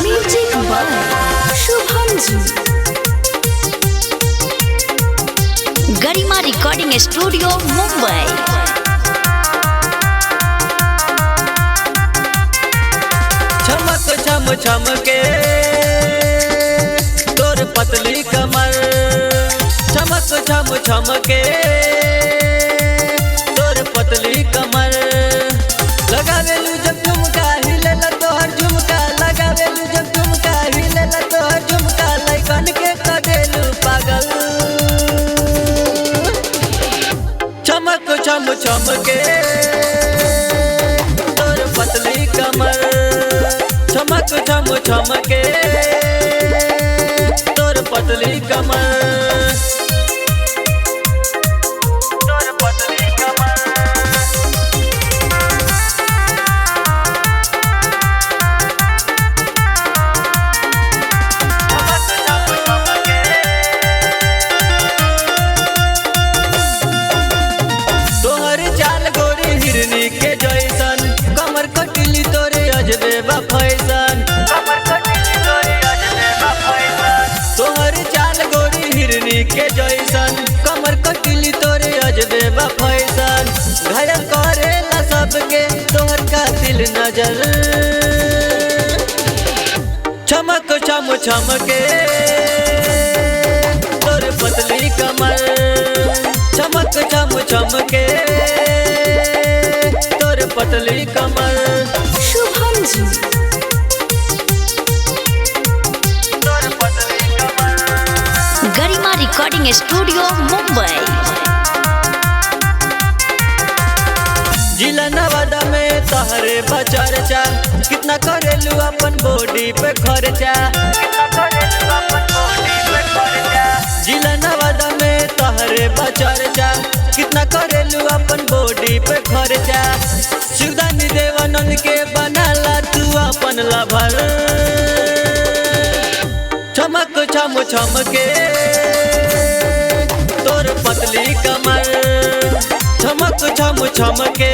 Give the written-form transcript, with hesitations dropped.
Music by Shubham ji. Garima recording studio Mumbai. चमक चम चम के तोर पतली कमर, चमक चम चम के तोर पतली कमर। लगावेलू जब झुमका हिलेला तोहर झुमका, लगावेलू जब झुमका हिलेला तोहर झुमका। लइकन के करेलू पागल, चमक चम चम के तोर पतली कमर, चमक चम चम के तोर पतली कमर, तोर पतली कमर। तोहर चाल गोरी हिरनी के जैसन, कमर कटली तोरे अजबे बा फैशन, कमर कटली तोरे अजबे बा फैशन। तोहर चाल गोरी हिरनी के जैसन, कमर कटली तोरे अजबे बा फैशन। घायल करेला सबके तोहर कातिल नजर, चमक चम चम के तोर पतली कमर, चमक चम चम के तोर पतली कमर। शुभम जी। तोर पतली कमर। गरिमा रिकॉर्डिंग स्टूडियो मुंबई। जिला नवादा में तहरे बचर्चा, कितना करेलू अपन बॉडी पे खर्चा, कितना करेलू अपन बॉडी पे खर्चा। जिला नवादा में तहरे बचर्चा, कितना करेलू अपन बॉडी पे खर्चा। शिवदानी देवानंद के बनाला तू अपन लभर, चमक चम चम के तोर पतली कमर, चमक चम चम के